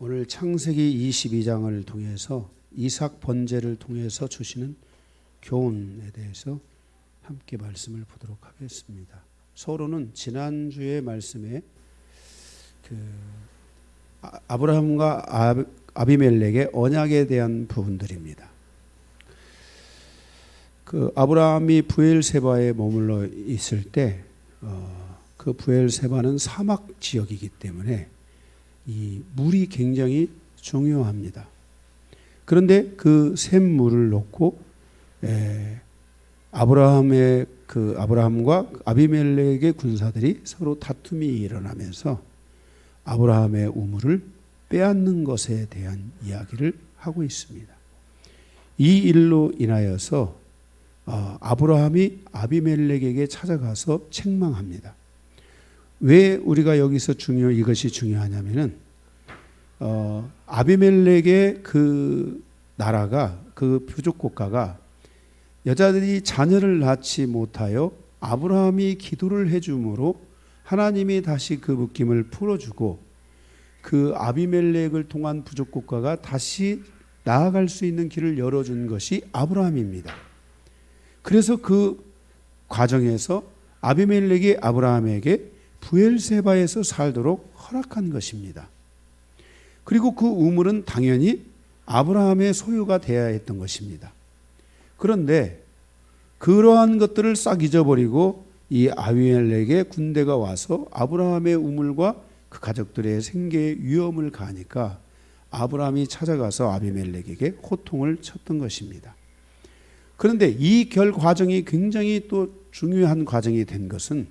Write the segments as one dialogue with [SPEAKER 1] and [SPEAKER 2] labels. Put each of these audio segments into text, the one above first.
[SPEAKER 1] 오늘 창세기 22장을 통해서 이삭 번제를 통해서 주시는 교훈에 대해서 함께 말씀을 보도록 하겠습니다. 서로는 지난주의 말씀에 아브라함과 아비멜렉의 언약에 대한 부분들입니다. 아브라함이 부엘세바에 머물러 있을 때 그 부엘세바는 사막 지역이기 때문에 이 물이 굉장히 중요합니다. 그런데 그 샘물을 놓고 아브라함과 아비멜렉의 군사들이 서로 다툼이 일어나면서 아브라함의 우물을 빼앗는 것에 대한 이야기를 하고 있습니다. 이 일로 인하여서 아브라함이 아비멜렉에게 찾아가서 책망합니다. 왜 우리가 여기서 이것이 중요하냐면은 아비멜렉의 그 나라가, 그 부족 국가가 여자들이 자녀를 낳지 못하여 아브라함이 기도를 해줌으로 하나님이 다시 그 묶임을 풀어주고 그 아비멜렉을 통한 부족 국가가 다시 나아갈 수 있는 길을 열어준 것이 아브라함입니다. 그래서 그 과정에서 아비멜렉이 아브라함에게 부엘세바에서 살도록 허락한 것입니다. 그리고 그 우물은 당연히 아브라함의 소유가 되어야 했던 것입니다. 그런데 그러한 것들을 싹 잊어버리고 이 아비멜렉의 군대가 와서 아브라함의 우물과 그 가족들의 생계에 위험을 가하니까 아브라함이 찾아가서 아비멜렉에게 호통을 쳤던 것입니다. 그런데 이 과정이 굉장히 또 중요한 과정이 된 것은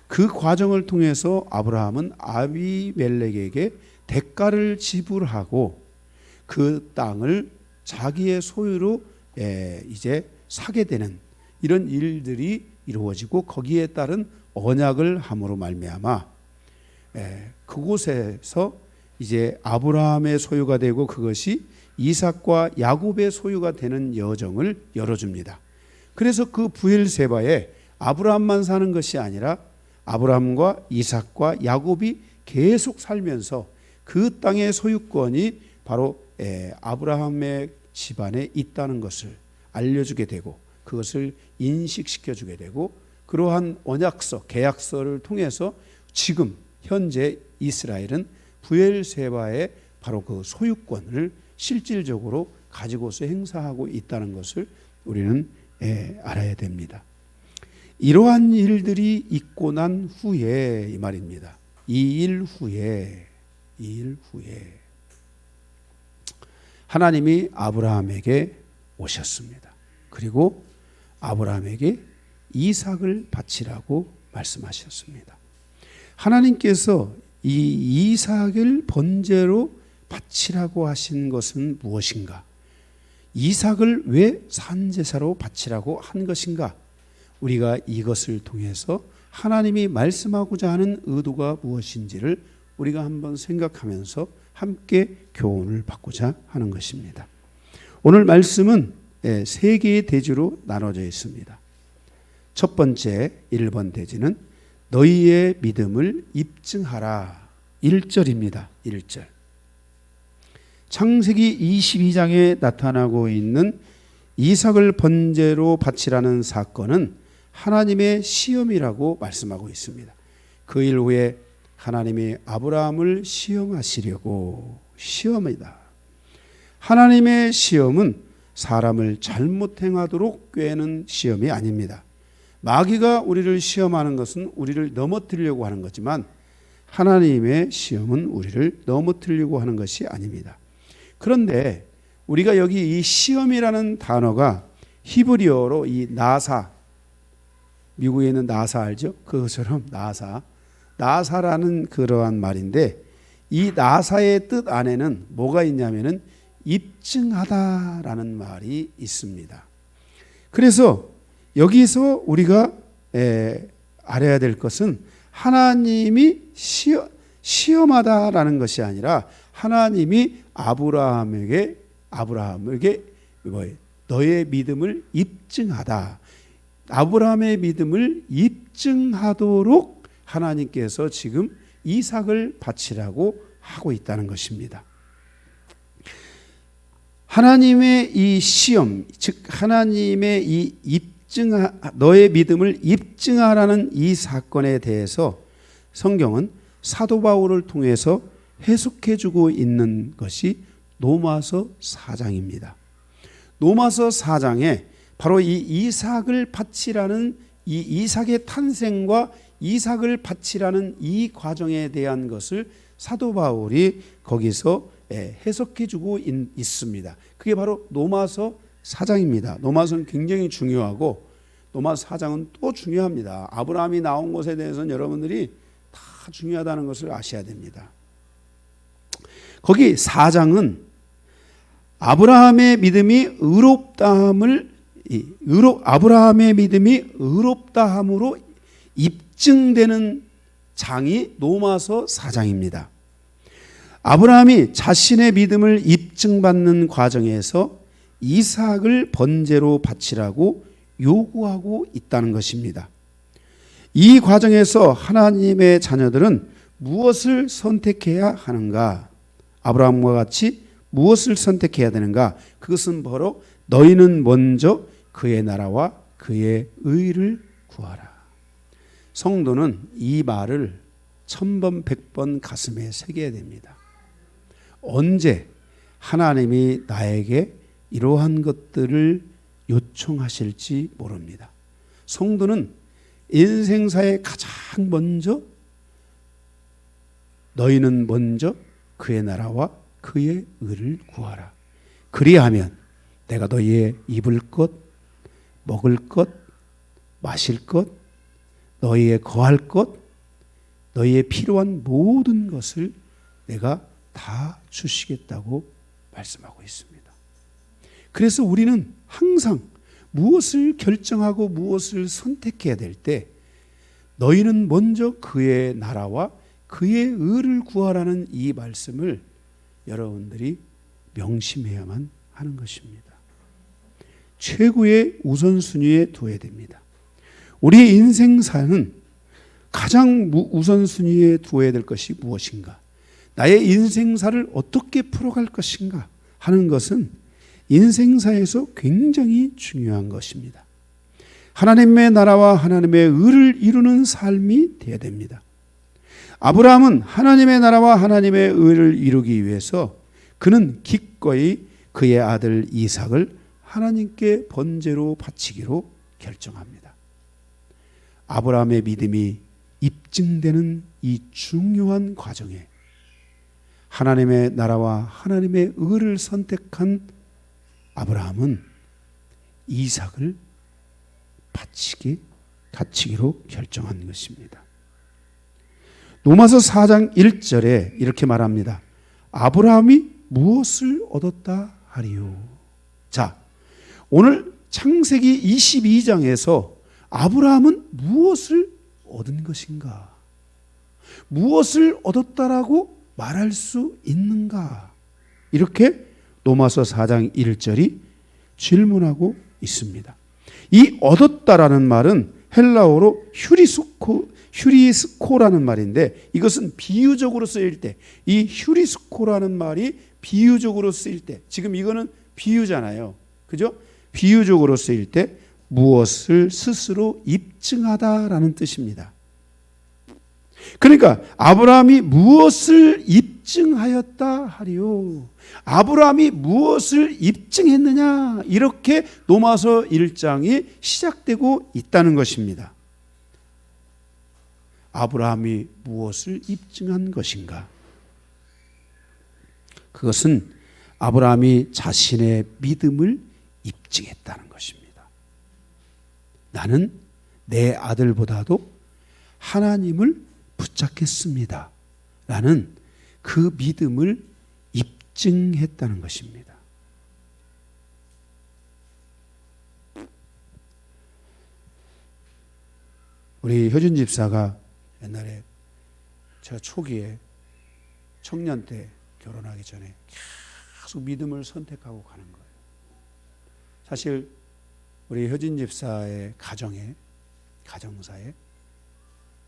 [SPEAKER 1] 그 과정을 통해서 아브라함은 아비멜렉에게 대가를 지불하고 그 땅을 자기의 소유로 이제 사게 되는 이런 일들이 이루어지고 거기에 따른 언약을 함으로 말미암아 그곳에서 이제 아브라함의 소유가 되고 그것이 이삭과 야곱의 소유가 되는 여정을 열어줍니다. 그래서 그 부엘세바에 아브라함만 사는 것이 아니라 아브라함과 이삭과 야곱이 계속 살면서 그 땅의 소유권이 바로 아브라함의 집안에 있다는 것을 알려주게 되고 그것을 인식시켜주게 되고 그러한 언약서, 계약서를 통해서 지금 현재 이스라엘은 부엘세바의 바로 그 소유권을 실질적으로 가지고서 행사하고 있다는 것을 우리는 알아야 됩니다. 이러한 일들이 있고 난 후에 이 말입니다. 이 일 후에 하나님이 아브라함에게 오셨습니다. 그리고 아브라함에게 이삭을 바치라고 말씀하셨습니다. 하나님께서 이 이삭을 번제로 바치라고 하신 것은 무엇인가? 이삭을 왜 산제사로 바치라고 한 것인가? 우리가 이것을 통해서 하나님이 말씀하고자 하는 의도가 무엇인지를 우리가 한번 생각하면서 함께 교훈을 받고자 하는 것입니다. 오늘 말씀은 세 개의 대지로 나눠져 있습니다. 첫 번째 1번 대지는 너희의 믿음을 입증하라. 1절입니다. 1절. 창세기 22장에 나타나고 있는 이삭을 번제로 바치라는 사건은 하나님의 시험이라고 말씀하고 있습니다. 그 일 후에 하나님이 아브라함을 시험하시려고 시험이다. 하나님의 시험은 사람을 잘못 행하도록 꾀는 시험이 아닙니다. 마귀가 우리를 시험하는 것은 우리를 넘어뜨리려고 하는 거지만 하나님의 시험은 우리를 넘어뜨리려고 하는 것이 아닙니다. 그런데 우리가 여기 이 시험이라는 단어가 히브리어로 이 나사, 미국에 있는 나사 알죠? 그것처럼 나사라는 그러한 말인데 이 나사의 뜻 안에는 뭐가 있냐면은 입증하다라는 말이 있습니다. 그래서 여기서 우리가 알아야 될 것은 하나님이 시험하다라는 것이 아니라 하나님이 아브라함에게 너의 믿음을 입증하다. 아브라함의 믿음을 입증하도록 하나님께서 지금 이삭을 바치라고 하고 있다는 것입니다. 하나님의 이 시험, 즉 하나님의 이 너의 믿음을 입증하라는 이 사건에 대해서 성경은 사도 바울을 통해서 해석해주고 있는 것이 로마서 4장입니다. 로마서 4장에 바로 이 이삭을 바치라는 이 이삭의 탄생과 이삭을 바치라는 이 과정에 대한 것을 사도 바울이 거기서 해석해주고 있습니다. 그게 바로 로마서 4장입니다. 로마서는 굉장히 중요하고 로마서 4장은 또 중요합니다. 아브라함이 나온 것에 대해서는 여러분들이 다 중요하다는 것을 아셔야 됩니다. 거기 4장은 아브라함의 믿음이 아브라함의 믿음이 의롭다함으로 입증되는 장이 로마서 4장입니다. 아브라함이 자신의 믿음을 입증받는 과정에서 이삭을 번제로 바치라고 요구하고 있다는 것입니다. 이 과정에서 하나님의 자녀들은 무엇을 선택해야 하는가? 아브라함과 같이 무엇을 선택해야 되는가? 그것은 바로 너희는 먼저 그의 나라와 그의 의를 구하라. 성도는 이 말을 1000번 100번 가슴에 새겨야 됩니다. 언제 하나님이 나에게 이러한 것들을 요청하실지 모릅니다. 성도는 인생사에 가장 먼저 너희는 먼저 그의 나라와 그의 의를 구하라. 그리하면 내가 너희의 입을 것, 먹을 것, 마실 것, 너희의 거할 것, 너희의 필요한 모든 것을 내가 다 주시겠다고 말씀하고 있습니다. 그래서 우리는 항상 무엇을 결정하고 무엇을 선택해야 될 때 너희는 먼저 그의 나라와 그의 의를 구하라는 이 말씀을 여러분들이 명심해야만 하는 것입니다. 최고의 우선순위에 둬야 됩니다. 우리의 인생사는 가장 우선순위에 두어야 될 것이 무엇인가? 나의 인생사를 어떻게 풀어갈 것인가 하는 것은 인생사에서 굉장히 중요한 것입니다. 하나님의 나라와 하나님의 의를 이루는 삶이 되어야 됩니다. 아브라함은 하나님의 나라와 하나님의 의를 이루기 위해서 그는 기꺼이 그의 아들 이삭을 하나님께 번제로 바치기로 결정합니다. 아브라함의 믿음이 입증되는 이 중요한 과정에 하나님의 나라와 하나님의 의를 선택한 아브라함은 이삭을 바치기로 결정한 것입니다. 로마서 4장 1절에 이렇게 말합니다. 아브라함이 무엇을 얻었다 하리요. 자, 오늘 창세기 22장에서 아브라함은 무엇을 얻은 것인가? 무엇을 얻었다라고 말할 수 있는가? 이렇게 로마서 4장 1절이 질문하고 있습니다. 이 얻었다라는 말은 헬라어로 휴리스코라는 말인데 이것은 비유적으로 쓰일 때, 이 휴리스코라는 말이 비유적으로 쓰일 때, 지금 이거는 비유잖아요. 그죠? 비유적으로 쓰일 때 무엇을 스스로 입증하다라는 뜻입니다. 그러니까 아브라함이 무엇을 입증하였다 하리요. 아브라함이 무엇을 입증했느냐, 이렇게 로마서 1장이 시작되고 있다는 것입니다. 아브라함이 무엇을 입증한 것인가? 그것은 아브라함이 자신의 믿음을 입증했다는 것입니다. 나는 내 아들보다도 하나님을 붙잡겠습니다 라는 그 믿음을 입증했다는 것입니다. 우리 효준 집사가 옛날에 저 초기에 청년 때 결혼하기 전에 계속 믿음을 선택하고 가는 거예요. 사실 우리 효진 집사의 가정사에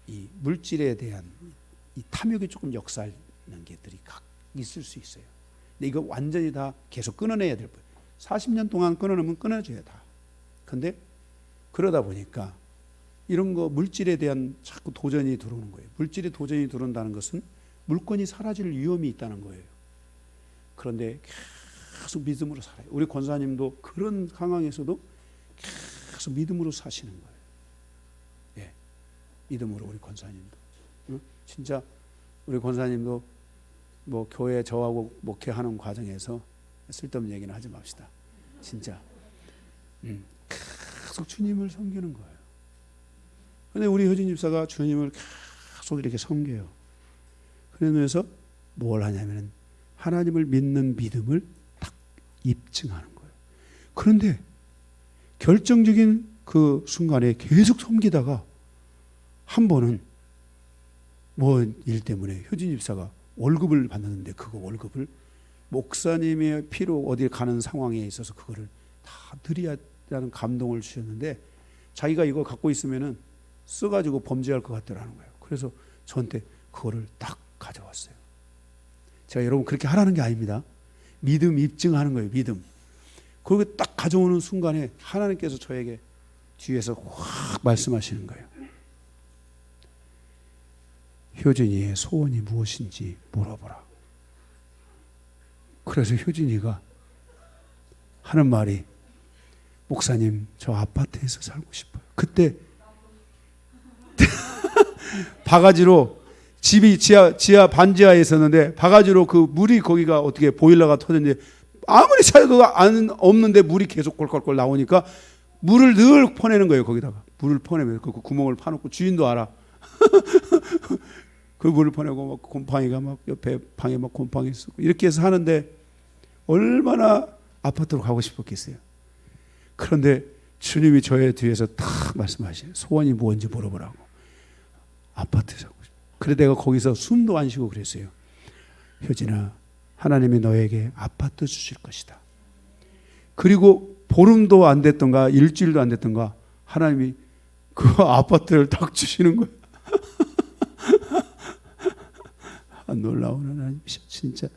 [SPEAKER 1] 이 물질에 대한 이 탐욕이 조금 역사하는 것들이 있을 수 있어요. 근데 이거 완전히 다 계속 끊어내야 될 거예요. 40년 동안 끊어내면 끊어줘야 다. 근데 그러다 보니까 이런 거 물질에 대한 자꾸 도전이 들어오는 거예요. 물질에 도전이 들어온다는 것은 물건이 사라질 위험이 있다는 거예요. 그런데 계속 믿음으로 살아요. 우리 권사님도 그런 상황에서도 계속 믿음으로 사시는 거예요. 예, 믿음으로 우리 권사님도. 응? 진짜 우리 권사님도 뭐 교회 저하고 목회하는 과정에서 쓸데없는 얘기는 하지 맙시다. 진짜 계속 주님을 섬기는 거예요. 그런데 우리 효진 집사가 주님을 계속 이렇게 섬겨요. 그러면서 뭘 하냐면은 하나님을 믿는 믿음을 딱 입증하는 거예요. 그런데 결정적인 그 순간에 계속 섬기다가 한 번은 뭐 일 때문에 효진 집사가 월급을 받는데 그거 월급을 목사님의 피로 어딜 가는 상황에 있어서 그거를 다 드려야라는 감동을 주셨는데 자기가 이거 갖고 있으면은 써가지고 범죄할 것 같더라는 거예요. 그래서 저한테 그거를 딱 가져왔어요. 제가 여러분 그렇게 하라는 게 아닙니다. 믿음 입증하는 거예요. 믿음. 그리고 딱 가져오는 순간에 하나님께서 저에게 뒤에서 확 말씀하시는 거예요. 효진이의 소원이 무엇인지 물어보라. 그래서 효진이가 하는 말이 목사님 저 아파트에서 살고 싶어요. 그때 바가지로 집이 지하 반지하에 있었는데 바가지로 그 물이 거기가 어떻게 보일러가 터졌는데 아무리 찾아도 없는데 물이 계속 꼴꼴꼴 나오니까 물을 늘 퍼내는 거예요. 거기다가 물을 퍼내면 그 구멍을 파놓고 주인도 알아. 그 물을 퍼내고 막 곰팡이가 막 옆에 방에 막 곰팡이 있었고 이렇게 해서 하는데 얼마나 아파트로 가고 싶었겠어요. 그런데 주님이 저의 뒤에서 탁 말씀하시네요. 소원이 뭔지 물어보라고. 아파트 사고 싶어. 그래 내가 거기서 숨도 안 쉬고 그랬어요. 효진아, 하나님이 너에게 아파트 주실 것이다. 그리고 보름도 안 됐던가 일주일도 안 됐던가 하나님이 그 아파트를 딱 주시는 거예요. 놀라운 하나님이셔. 진짜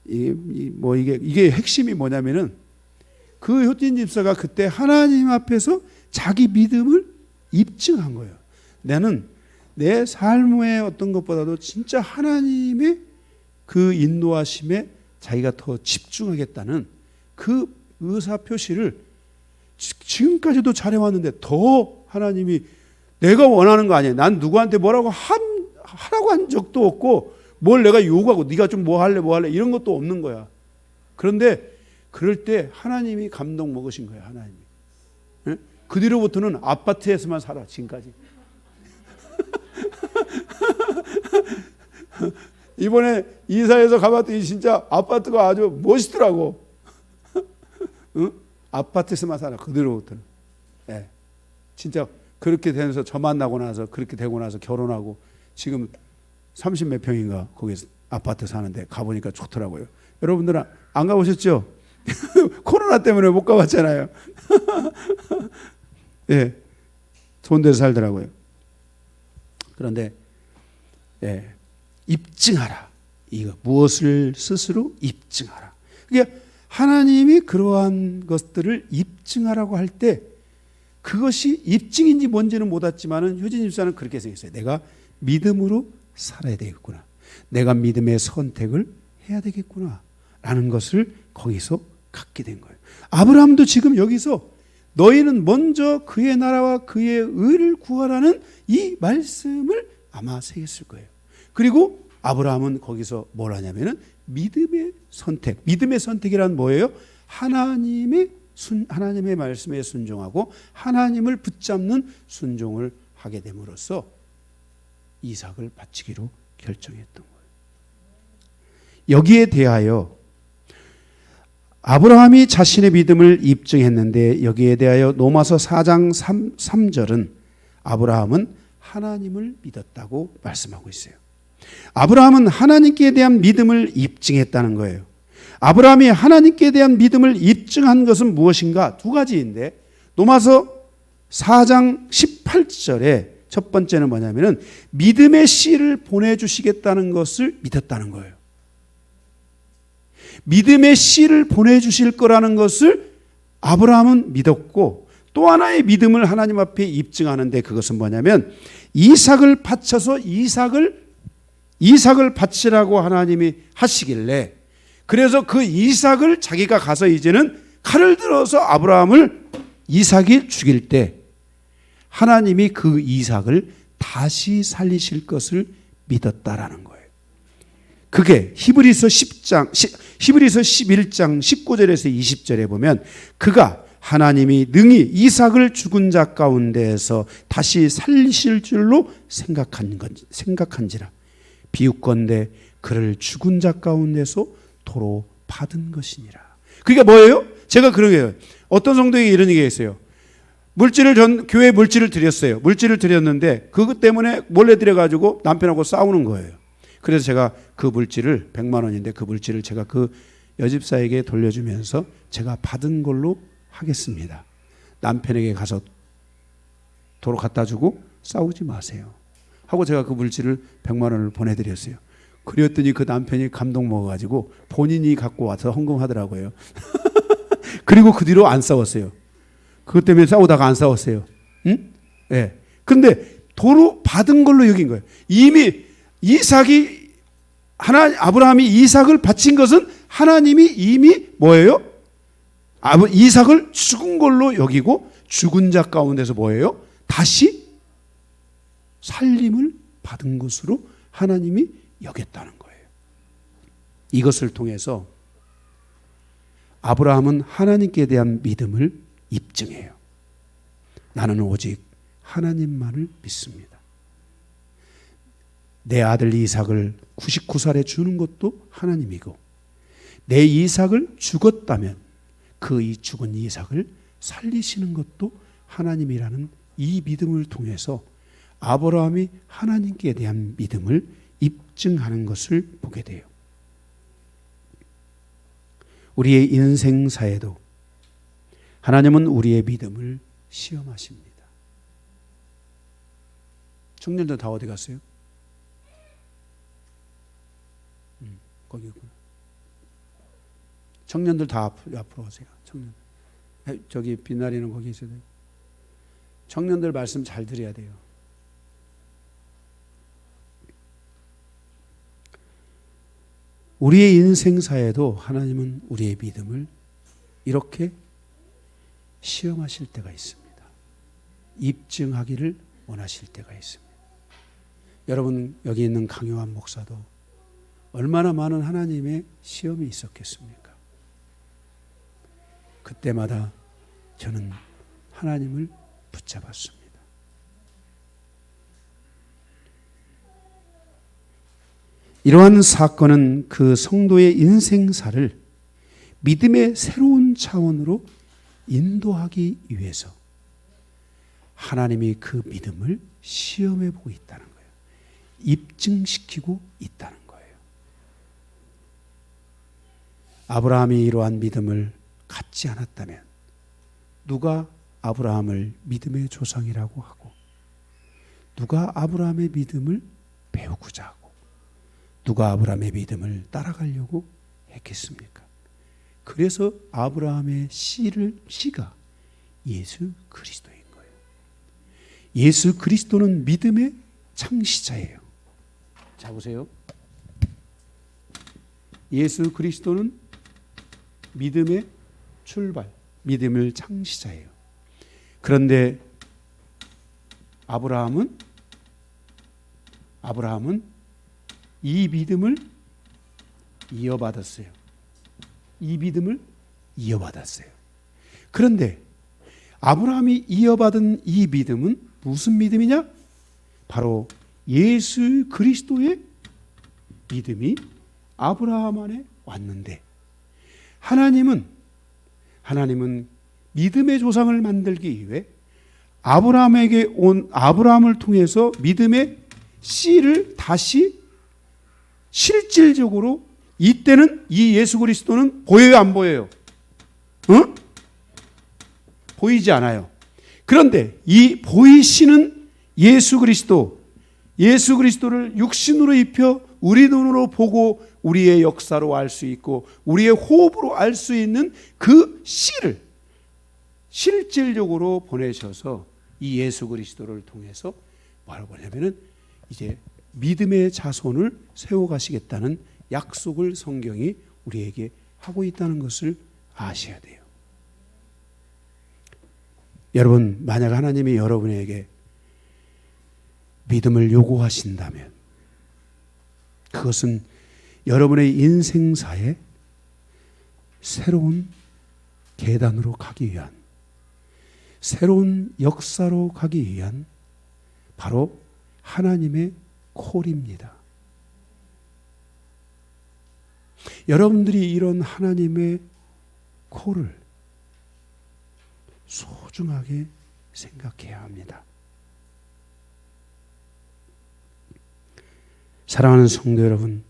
[SPEAKER 1] 이게 핵심이 뭐냐면은 그 효진 집사가 그때 하나님 앞에서 자기 믿음을 입증한 거예요. 나는 내 삶의 어떤 것보다도 진짜 하나님의 그 인도하심에 자기가 더 집중하겠다는 그 의사 표시를 지금까지도 잘해왔는데 더 하나님이 내가 원하는 거 아니에요. 난 누구한테 뭐라고 하라고 한 적도 없고 뭘 내가 요구하고 네가 좀 뭐 할래 이런 것도 없는 거야. 그런데 그럴 때 하나님이 감동 먹으신 거예요. 하나님이. 예? 그 뒤로부터는 아파트에서만 살아 지금까지. 이번에 이사해서 가봤더니 진짜 아파트가 아주 멋있더라고. 응? 아파트에서만 살아 그 뒤로부터는. 예. 진짜 그렇게 되면서 저 만나고 나서 그렇게 되고 나서 결혼하고 지금 30몇 평인가 거기서 아파트 사는데 가보니까 좋더라고요. 여러분들은 안 가보셨죠? 코로나 때문에 못 가봤잖아요. 예, 좋은 데서 살더라고요. 그런데 예, 입증하라. 이거 무엇을 스스로 입증하라. 그게 하나님이 그러한 것들을 입증하라고 할 때 그것이 입증인지 뭔지는 못 알지만은 효진 집사는 그렇게 생각했어요. 내가 믿음으로 살아야 되겠구나. 내가 믿음의 선택을 해야 되겠구나. 라는 것을 거기서 갖게 된 거예요. 아브라함도 지금 여기서 너희는 먼저 그의 나라와 그의 의를 구하라는 이 말씀을 아마 새겼을 거예요. 그리고 아브라함은 거기서 뭘 하냐면은 믿음의 선택. 믿음의 선택이란 뭐예요? 하나님의 말씀에 순종하고 하나님을 붙잡는 순종을 하게 됨으로써 이삭을 바치기로 결정했던 거예요. 여기에 대하여 아브라함이 자신의 믿음을 입증했는데 여기에 대하여 로마서 4장 3절은 아브라함은 하나님을 믿었다고 말씀하고 있어요. 아브라함은 하나님께 대한 믿음을 입증했다는 거예요. 아브라함이 하나님께 대한 믿음을 입증한 것은 무엇인가? 두 가지인데 로마서 4장 18절에 첫 번째는 뭐냐면은 믿음의 씨를 보내주시겠다는 것을 믿었다는 거예요. 믿음의 씨를 보내주실 거라는 것을 아브라함은 믿었고, 또 하나의 믿음을 하나님 앞에 입증하는데 그것은 뭐냐면 이삭을 바쳐서 이삭을 바치라고 하나님이 하시길래, 그래서 그 이삭을 자기가 가서 이제는 칼을 들어서 아브라함을 이삭이 죽일 때 하나님이 그 이삭을 다시 살리실 것을 믿었다라는 거예요. 그게 히브리서 11장 19절에서 20절에 보면 그가 하나님이 능히 이삭을 죽은 자 가운데에서 다시 살리실 줄로 생각한지라 비웃건대 그를 죽은 자 가운데서 도로 받은 것이니라. 그러니까 뭐예요? 제가 그런 거예요. 어떤 성도에게 이런 얘기가 있어요. 교회에 물질을 드렸어요. 물질을 드렸는데 그것 때문에 몰래 드려가지고 남편하고 싸우는 거예요. 그래서 제가 그 물질을 100만 원인데 그 물질을 제가 그 여집사에게 돌려주면서 제가 받은 걸로 하겠습니다. 남편에게 가서 도로 갖다 주고 싸우지 마세요 하고 제가 그 물질을 100만 원을 보내드렸어요. 그랬더니 그 남편이 감동 먹어가지고 본인이 갖고 와서 헌금하더라고요. 그리고 그 뒤로 안 싸웠어요. 그것 때문에 싸우다가 안 싸웠어요. 응? 네. 근데 도로 받은 걸로 여긴 거예요. 이미 아브라함이 이삭을 바친 것은 하나님이 이미 뭐예요? 이삭을 죽은 걸로 여기고 죽은 자 가운데서 뭐예요? 다시 살림을 받은 것으로 하나님이 여겼다는 거예요. 이것을 통해서 아브라함은 하나님께 대한 믿음을 입증해요. 나는 오직 하나님만을 믿습니다. 내 아들 이삭을 99살에 주는 것도 하나님이고, 내 이삭을 죽었다면 그 죽은 이삭을 살리시는 것도 하나님이라는 이 믿음을 통해서 아브라함이 하나님께 대한 믿음을 입증하는 것을 보게 돼요. 우리의 인생사에도 하나님은 우리의 믿음을 시험하십니다. 청년들 다 어디 갔어요? 거기구나. 청년들 다 앞으로 오세요. 청년. 저기 빛나리는 거기 있어야 돼요. 청년들 말씀 잘 드려야 돼요. 우리의 인생사에도 하나님은 우리의 믿음을 이렇게 시험하실 때가 있습니다. 입증하기를 원하실 때가 있습니다. 여러분, 여기 있는 강요한 목사도 얼마나 많은 하나님의 시험이 있었겠습니까? 그때마다 저는 하나님을 붙잡았습니다. 이러한 사건은 그 성도의 인생사를 믿음의 새로운 차원으로 인도하기 위해서 하나님이 그 믿음을 시험해 보고 있다는 거예요. 입증시키고 있다는 거예요. 아브라함이 이러한 믿음을 갖지 않았다면 누가 아브라함을 믿음의 조상이라고 하고, 누가 아브라함의 믿음을 배우고자 하고, 누가 아브라함의 믿음을 따라가려고 했겠습니까? 그래서 아브라함의 씨가 예수 그리스도인 거예요. 예수 그리스도는 믿음의 창시자예요. 자, 보세요. 예수 그리스도는 믿음의 출발, 믿음의 창시자예요. 그런데 아브라함은 이 믿음을 이어받았어요. 이 믿음을 이어받았어요. 그런데 아브라함이 이어받은 이 믿음은 무슨 믿음이냐? 바로 예수 그리스도의 믿음이 아브라함 안에 왔는데, 하나님은 믿음의 조상을 만들기 위해 아브라함을 통해서 믿음의 씨를 다시 실질적으로, 이때는 이 예수 그리스도는 보여요, 안 보여요? 보이지 않아요. 그런데 이 보이시는 예수 그리스도를 육신으로 입혀 우리 눈으로 보고 우리의 역사로 알 수 있고 우리의 호흡으로 알 수 있는 그 씨를 실질적으로 보내셔서 이 예수 그리스도를 통해서 뭐라고 하냐면은 이제 믿음의 자손을 세워가시겠다는 약속을 성경이 우리에게 하고 있다는 것을 아셔야 돼요. 여러분, 만약 하나님이 여러분에게 믿음을 요구하신다면 그것은 여러분의 인생사에 새로운 계단으로 가기 위한, 새로운 역사로 가기 위한 바로 하나님의 콜입니다. 여러분들이 이런 하나님의 콜을 소중하게 생각해야 합니다. 사랑하는 성도 여러분,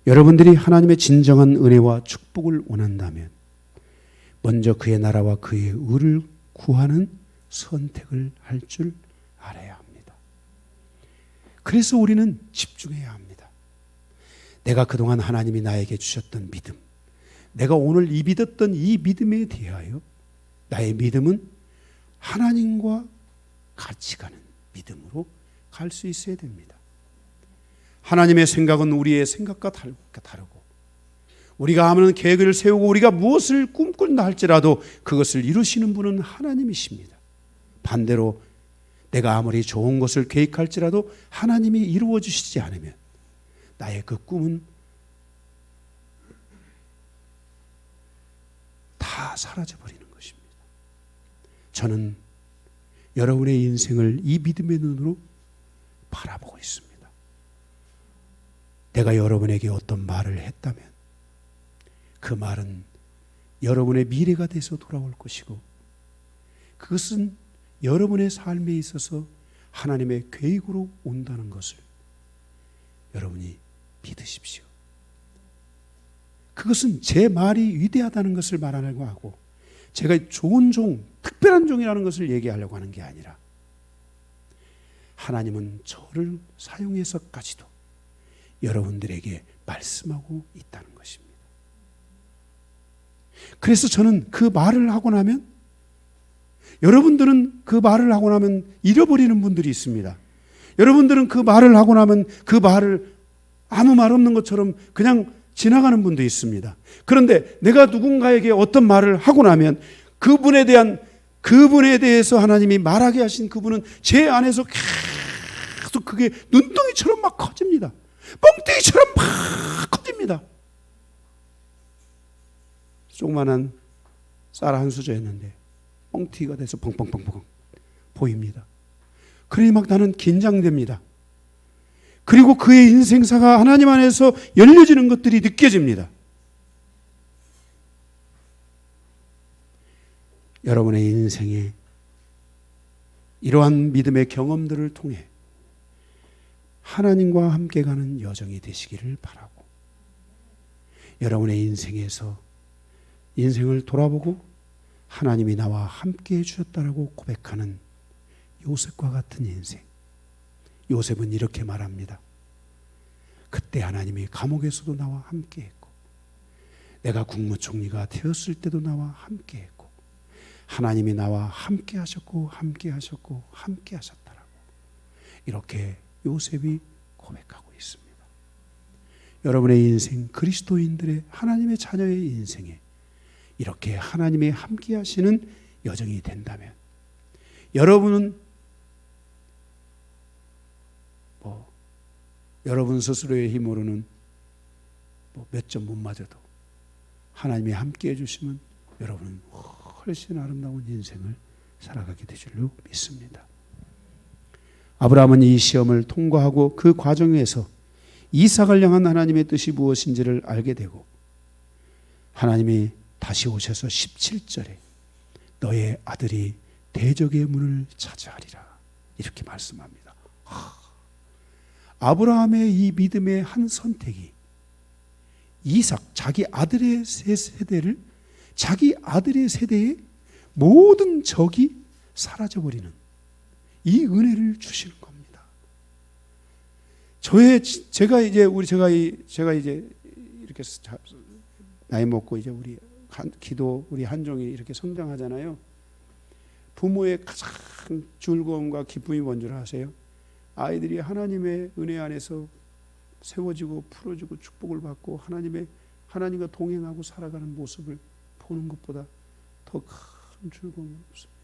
[SPEAKER 1] 여러분들이 하나님의 진정한 은혜와 축복을 원한다면 먼저 그의 나라와 그의 의를 구하는 선택을 할 줄 알아야 합니다. 그래서 우리는 집중해야 합니다. 내가 그동안 하나님이 나에게 주셨던 믿음, 내가 오늘 믿었던 이 믿음에 대하여 나의 믿음은 하나님과 같이 가는 믿음으로 갈 수 있어야 됩니다. 하나님의 생각은 우리의 생각과 다르고 우리가 하는 계획을 세우고 우리가 무엇을 꿈꾼다 할지라도 그것을 이루시는 분은 하나님이십니다. 반대로 내가 아무리 좋은 것을 계획할지라도 하나님이 이루어 주시지 않으면 나의 그 꿈은 다 사라져버리는 것입니다. 저는 여러분의 인생을 이 믿음의 눈으로 바라보고 있습니다. 내가 여러분에게 어떤 말을 했다면 그 말은 여러분의 미래가 돼서 돌아올 것이고 그것은 여러분의 삶에 있어서 하나님의 계획으로 온다는 것을 여러분이 믿으십시오. 그것은 제 말이 위대하다는 것을 말하려고 하고 제가 좋은 종, 특별한 종이라는 것을 얘기하려고 하는 게 아니라 하나님은 저를 사용해서까지도 여러분들에게 말씀하고 있다는 것입니다. 그래서 저는 그 말을 하고 나면 여러분들은 그 말을 하고 나면 잃어버리는 분들이 있습니다. 여러분들은 그 말을 하고 나면 그 말을 아무 말 없는 것처럼 그냥 지나가는 분도 있습니다. 그런데 내가 누군가에게 어떤 말을 하고 나면 그분에 대해서 하나님이 말하게 하신 그분은 제 안에서 계속 그게 눈덩이처럼 막 커집니다. 뻥튀기처럼 막 커집니다. 조그만한 쌀 한 수저였는데 뻥튀기가 돼서 펑펑펑펑 보입니다. 그러니 막 나는 긴장됩니다. 그리고 그의 인생사가 하나님 안에서 열려지는 것들이 느껴집니다. 여러분의 인생에 이러한 믿음의 경험들을 통해 하나님과 함께 가는 여정이 되시기를 바라고 여러분의 인생에서 인생을 돌아보고 하나님이 나와 함께 해주셨다라고 고백하는 요셉과 같은 인생. 요셉은 이렇게 말합니다. 그때 하나님이 감옥에서도 나와 함께 했고 내가 국무총리가 되었을 때도 나와 함께 했고 하나님이 나와 함께 하셨고 함께 하셨고 함께 하셨다라고 이렇게 요셉이 고백하고 있습니다. 여러분의 인생, 그리스도인들의 하나님의 자녀의 인생에 이렇게 하나님이 함께 하시는 여정이 된다면 여러분은 여러분 스스로의 힘으로는 몇 점 못 맞아도 하나님이 함께 해주시면 여러분은 훨씬 아름다운 인생을 살아가게 될 줄로 믿습니다. 아브라함은 이 시험을 통과하고 그 과정에서 이삭을 향한 하나님의 뜻이 무엇인지를 알게 되고 하나님이 다시 오셔서 17절에 너의 아들이 대적의 문을 차지하리라 이렇게 말씀합니다. 아브라함의 이 믿음의 한 선택이 이삭, 자기 아들의 세대를 자기 아들의 세대의 모든 적이 사라져버리는 이 은혜를 주시는 겁니다. 제가 이제 이렇게 나이 먹고 이제 우리 한종이 이렇게 성장하잖아요. 부모의 가장 즐거움과 기쁨이 뭔 줄 아세요? 아이들이 하나님의 은혜 안에서 세워지고 풀어지고 축복을 받고 하나님과 동행하고 살아가는 모습을 보는 것보다 더 큰 즐거움이 없습니다.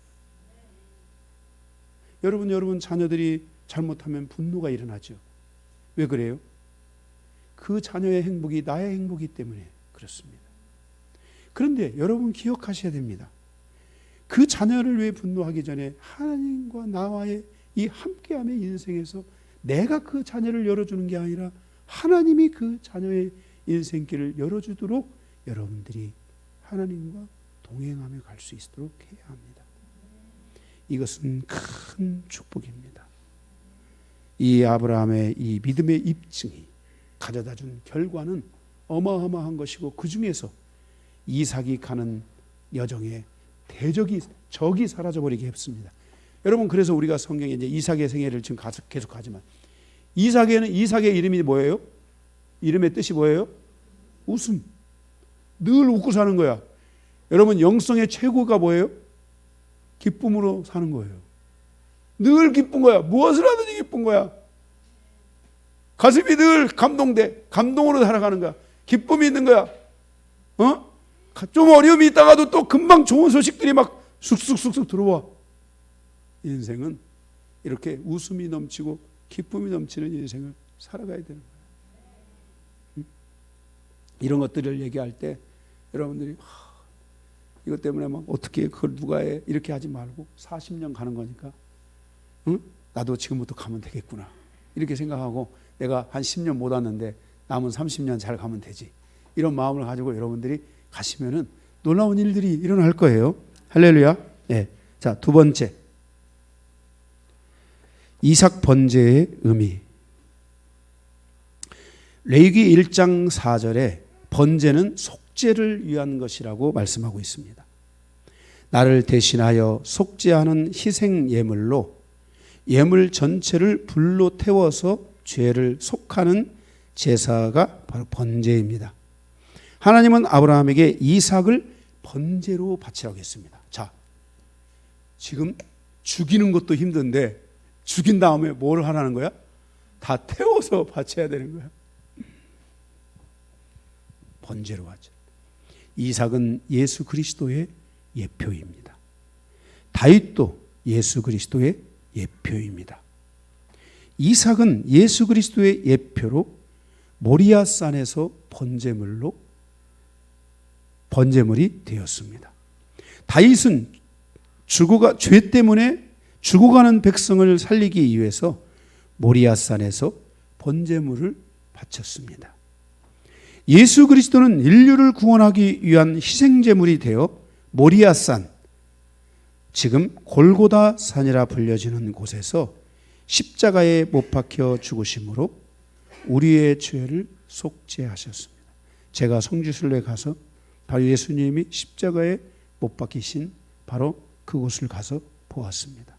[SPEAKER 1] 여러분 자녀들이 잘못하면 분노가 일어나죠. 왜 그래요? 그 자녀의 행복이 나의 행복이기 때문에 그렇습니다. 그런데 여러분 기억하셔야 됩니다. 그 자녀를 위해 분노하기 전에 하나님과 나와의 이 함께함의 인생에서 내가 그 자녀를 열어주는 게 아니라 하나님이 그 자녀의 인생길을 열어주도록 여러분들이 하나님과 동행하며 갈 수 있도록 해야 합니다. 이것은 큰 축복입니다. 이 아브라함의 이 믿음의 입증이 가져다 준 결과는 어마어마한 것이고, 그 중에서 이삭이 가는 여정에 적이 사라져버리게 했습니다. 여러분, 그래서 우리가 성경에 이제 이삭의 생애를 지금 계속 가지만, 이삭의 이름이 뭐예요? 이름의 뜻이 뭐예요? 웃음. 늘 웃고 사는 거야. 여러분, 영성의 최고가 뭐예요? 기쁨으로 사는 거예요. 늘 기쁜 거야. 무엇을 하든지 기쁜 거야. 가슴이 늘 감동으로 살아가는 거야. 기쁨이 있는 거야. 좀 어려움이 있다가도 또 금방 좋은 소식들이 막 쑥쑥 들어와. 인생은 이렇게 웃음이 넘치고 기쁨이 넘치는 인생을 살아가야 되는 거예요. 이런 것들을 얘기할 때 여러분들이 이것 때문에 막 어떻게 그걸 누가 해, 이렇게 하지 말고 40년 가는 거니까 나도 지금부터 가면 되겠구나 이렇게 생각하고, 내가 한 10년 못 왔는데 남은 30년 잘 가면 되지, 이런 마음을 가지고 여러분들이 가시면은 놀라운 일들이 일어날 거예요. 할렐루야. 네. 자, 두 번째, 이삭 번제의 의미. 레위기 1장 4절에 번제는 속죄를 위한 것이라고 말씀하고 있습니다. 나를 대신하여 속죄하는 희생 예물로 예물 전체를 불로 태워서 죄를 속하는 제사가 바로 번제입니다. 하나님은 아브라함에게 이삭을 번제로 바치라고 했습니다. 자, 지금 죽이는 것도 힘든데 죽인 다음에 뭘 하라는 거야? 다 태워서 바쳐야 되는 거야. 번제로 하죠. 이삭은 예수 그리스도의 예표입니다. 다윗도 예수 그리스도의 예표입니다. 이삭은 예수 그리스도의 예표로 모리아산에서 번제물이 되었습니다. 다윗은 죄 때문에 죽어가는 백성을 살리기 위해서 모리아산에서 번제물을 바쳤습니다. 예수 그리스도는 인류를 구원하기 위한 희생제물이 되어 모리아산, 지금 골고다 산이라 불려지는 곳에서 십자가에 못 박혀 죽으심으로 우리의 죄를 속죄하셨습니다. 제가 성지순례 가서 바로 예수님이 십자가에 못 박히신 바로 그곳을 가서 보았습니다.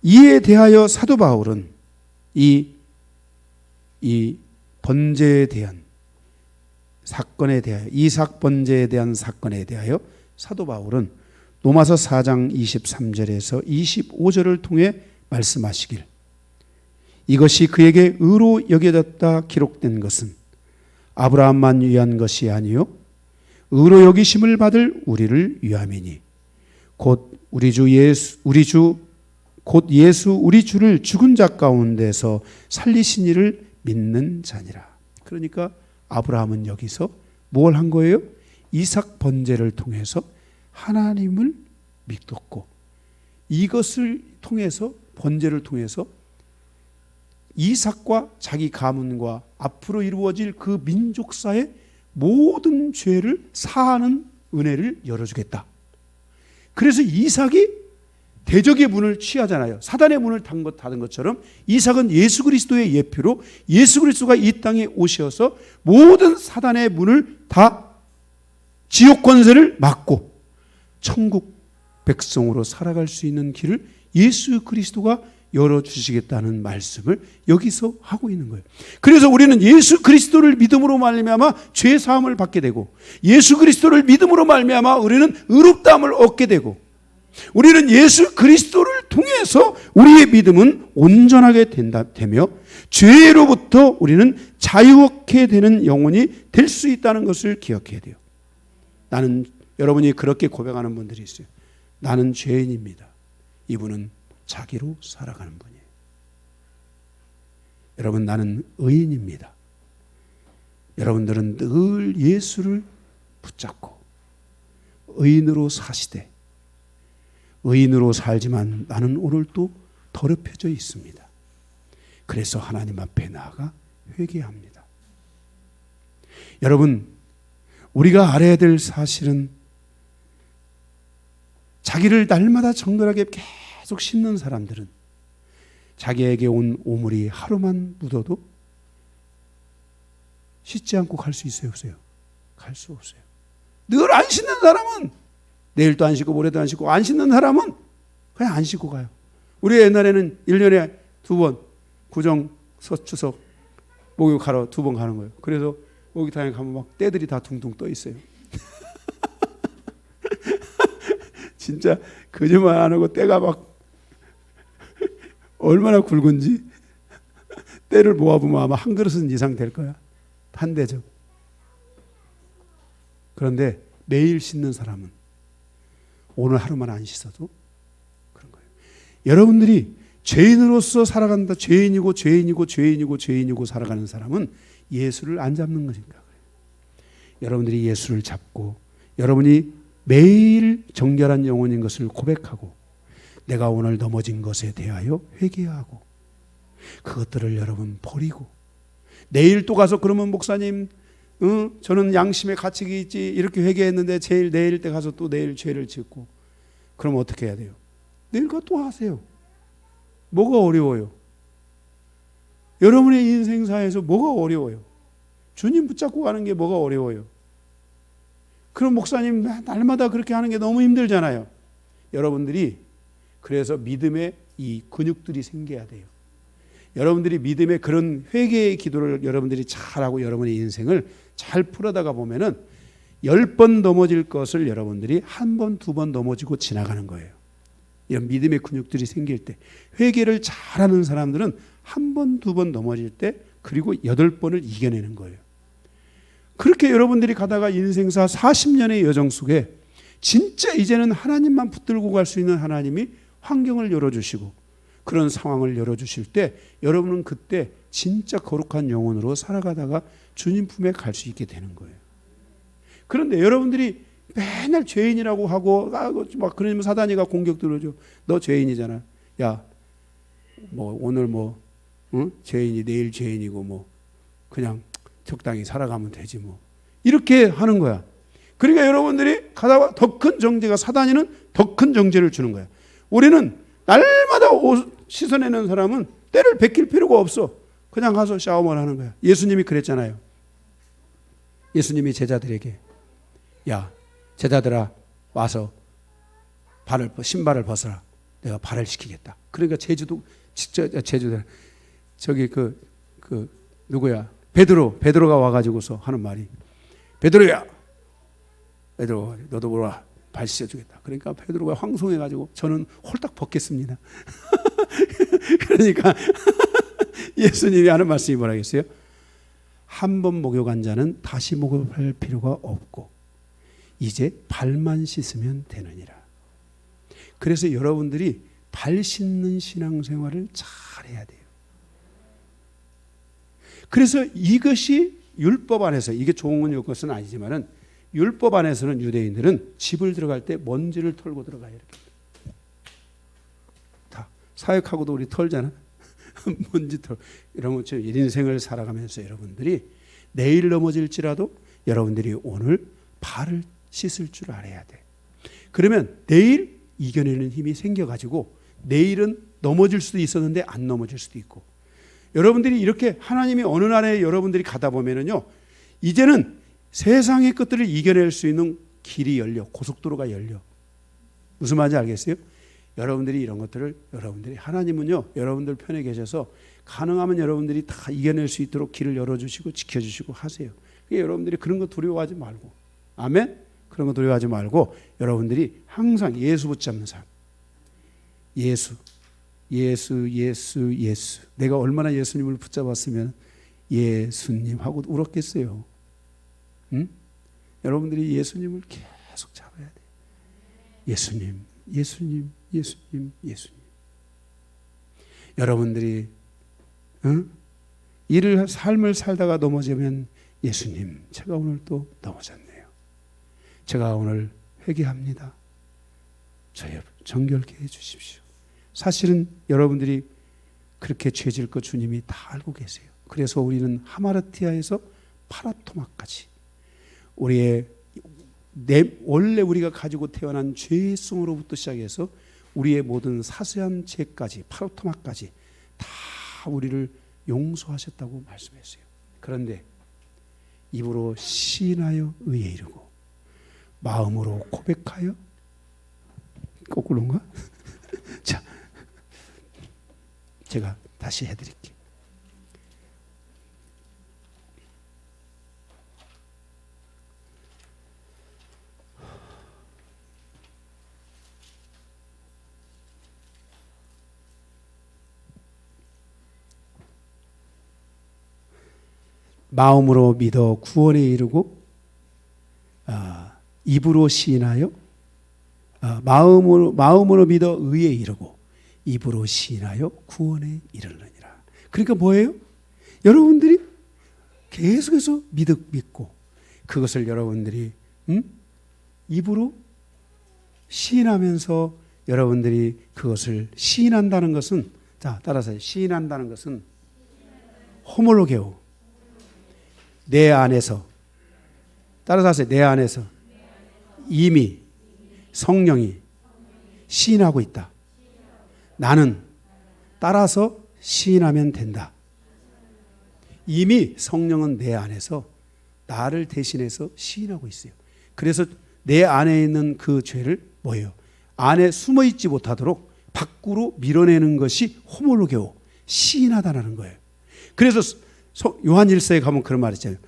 [SPEAKER 1] 이에 대하여 사도 바울은 이 번제에 대한 사건에 대하여, 이삭 번제에 대한 사건에 대하여 사도 바울은 로마서 4장 23절에서 25절을 통해 말씀하시길, 이것이 그에게 의로 여겨졌다 기록된 것은 아브라함만 위한 것이 아니요 의로 여기심을 받을 우리를 위함이니 곧 예수 우리 주를 죽은 자 가운데서 살리신 이를 믿는 자니라. 그러니까 아브라함은 여기서 뭘 한 거예요? 이삭 번제를 통해서 하나님을 믿었고, 이것을 통해서, 번제를 통해서 이삭과 자기 가문과 앞으로 이루어질 그 민족사의 모든 죄를 사하는 은혜를 열어주겠다. 그래서 이삭이 대적의 문을 취하잖아요. 사단의 문을 닫은 것처럼 이삭은 예수 그리스도의 예표로 예수 그리스도가 이 땅에 오셔서 모든 사단의 문을 다, 지옥 권세를 막고 천국 백성으로 살아갈 수 있는 길을 예수 그리스도가 열어주시겠다는 말씀을 여기서 하고 있는 거예요. 그래서 우리는 예수 그리스도를 믿음으로 말미암아 죄 사함을 받게 되고, 예수 그리스도를 믿음으로 말미암아 우리는 의롭다함을 얻게 되고, 우리는 예수 그리스도를 통해서 우리의 믿음은 온전하게 되며 죄로부터 우리는 자유케 되는 영혼이 될 수 있다는 것을 기억해야 돼요. 여러분이 그렇게 고백하는 분들이 있어요. 나는 죄인입니다. 이분은 자기로 살아가는 분이에요. 여러분, 나는 의인입니다. 여러분들은 늘 예수를 붙잡고 의인으로 사시되, 의인으로 살지만 나는 오늘 또 더럽혀져 있습니다. 그래서 하나님 앞에 나아가 회개합니다. 여러분, 우리가 알아야 될 사실은 자기를 날마다 정결하게 계속 씻는 사람들은 자기에게 온 오물이 하루만 묻어도 씻지 않고 갈 수 있어요, 없어요? 갈 수 없어요. 늘 안 씻는 사람은 내일도 안 씻고 모레도 안 씻고, 안 씻는 사람은 그냥 안 씻고 가요. 우리 옛날에는 1년에 2번 구정, 추석, 목욕하러 2번 가는 거예요. 그래서 목욕탕에 가면 막 때들이 다 둥둥 떠 있어요. 진짜 거짓말 안 하고 때가 막 얼마나 굵은지 때를 모아보면 아마 한 그릇은 이상 될 거야. 한 대접. 그런데 매일 씻는 사람은 오늘 하루만 안 씻어도 그런 거예요. 여러분들이 죄인으로서 살아간다. 죄인이고 살아가는 사람은 예수를 안 잡는 거니까 그래요. 여러분들이 예수를 잡고 여러분이 매일 정결한 영혼인 것을 고백하고 내가 오늘 넘어진 것에 대하여 회개하고 그것들을 여러분 버리고, 내일 또 가서 그러면 목사님 저는 양심의 가책이 있지 이렇게 회개했는데 내일 때 가서 또 내일 죄를 짓고, 그럼 어떻게 해야 돼요? 내일 가 또 하세요. 뭐가 어려워요? 여러분의 인생사에서 뭐가 어려워요? 주님 붙잡고 가는 게 뭐가 어려워요? 그럼 목사님 날마다 그렇게 하는 게 너무 힘들잖아요. 여러분들이 그래서 믿음의 이 근육들이 생겨야 돼요. 여러분들이 믿음의 그런 회개의 기도를 여러분들이 잘하고 여러분의 인생을 잘 풀어다가 보면은 10번 넘어질 것을 여러분들이 1번, 2번 넘어지고 지나가는 거예요. 이런 믿음의 근육들이 생길 때, 회개를 잘하는 사람들은 1번, 2번 넘어질 때 그리고 8번을 이겨내는 거예요. 그렇게 여러분들이 가다가 인생사 40년의 여정 속에 진짜 이제는 하나님만 붙들고 갈 수 있는 하나님이 환경을 열어주시고 그런 상황을 열어주실 때 여러분은 그때 진짜 거룩한 영혼으로 살아가다가 주님 품에 갈 수 있게 되는 거예요. 그런데 여러분들이 맨날 죄인이라고 하고 막 그러면 사단이가 공격 들어오죠. 너 죄인이잖아. 야, 뭐 오늘 뭐 죄인이 내일 죄인이고 뭐 그냥 적당히 살아가면 되지 뭐 이렇게 하는 거야. 그러니까 여러분들이 가다가 더 큰 정죄가, 사단이는 더 큰 정죄를 주는 거야. 우리는 날마다 옷 씻어내는 사람은 때를 베낄 필요가 없어. 그냥 가서 샤워만 하는 거야. 예수님이 그랬잖아요. 예수님이 제자들에게 야, 제자들아 와서 신발을 벗어라. 내가 발을 씻기겠다. 그러니까 제주도 저기 누구야? 베드로가 와가지고서 하는 말이, 베드로야, 너도 뭐라 발 씻어주겠다. 그러니까 베드로가 황송해가지고 저는 홀딱 벗겠습니다. 그러니까 예수님이 하는 말씀이 뭐라겠어요? 한 번 목욕한 자는 다시 목욕할 필요가 없고 이제 발만 씻으면 되느니라. 그래서 여러분들이 발 씻는 신앙생활을 잘해야 돼요. 그래서 이것이 율법 안에서, 이게 좋은 것은 아니지만은 율법 안에서는 유대인들은 집을 들어갈 때 먼지를 털고 들어가요. 이렇게 다 사역하고도 우리 털잖아. 먼지 털. 이러면 인생을 살아가면서 여러분들이 내일 넘어질지라도 여러분들이 오늘 발을 씻을 줄 알아야 돼. 그러면 내일 이겨내는 힘이 생겨가지고 내일은 넘어질 수도 있었는데 안 넘어질 수도 있고, 여러분들이 이렇게 하나님이 어느 날에 여러분들이 가다 보면은요, 이제는 세상의 것들을 이겨낼 수 있는 길이 열려, 고속도로가 열려. 무슨 말인지 알겠어요? 여러분들이 이런 것들을 여러분들이 하나님은요 여러분들 편에 계셔서 가능하면 여러분들이 다 이겨낼 수 있도록 길을 열어주시고 지켜주시고 하세요. 그러니까 여러분들이 그런 거 두려워하지 말고 아멘? 그런 거 두려워하지 말고 여러분들이 항상 예수 붙잡는 삶. 예수. 내가 얼마나 예수님을 붙잡았으면 예수님 하고 울었겠어요. 응? 여러분들이 예수님을 계속 잡아야 돼. 예수님. 여러분들이 삶을 살다가 넘어지면 예수님, 제가 오늘 또 넘어졌네요. 제가 오늘 회개합니다. 저희 정결케 해주십시오. 사실은 여러분들이 그렇게 죄질 것 주님이 다 알고 계세요. 그래서 우리는 하마르티아에서 파라토마까지 원래 우리가 가지고 태어난 죄성으로부터 시작해서 우리의 모든 사소한 죄까지 파라토마까지 다 우리를 용서하셨다고 말씀했어요. 그런데 입으로 시인하여 의에 이르고 마음으로 고백하여 거꾸로인가? 자, 제가 다시 해드릴게요. 마음으로 믿어 구원에 이르고 입으로 시인하여 마음으로 믿어 의에 이르고 입으로 시인하여 구원에 이르느니라. 그러니까 뭐예요? 여러분들이 계속해서 믿고 그것을 여러분들이 입으로 시인하면서 여러분들이 그것을 시인한다는 것은 자 따라서 시인한다는 것은 호몰로게오 내 안에서 따라서 하세요. 내 안에서 이미 성령이 시인하고 있다. 나는 따라서 시인하면 된다. 이미 성령은 내 안에서 나를 대신해서 시인하고 있어요. 그래서 내 안에 있는 그 죄를 뭐예요? 안에 숨어있지 못하도록 밖으로 밀어내는 것이 호몰로게오 시인하다라는 거예요. 그래서 요한 1서에 가면 그런 말이 있잖아요.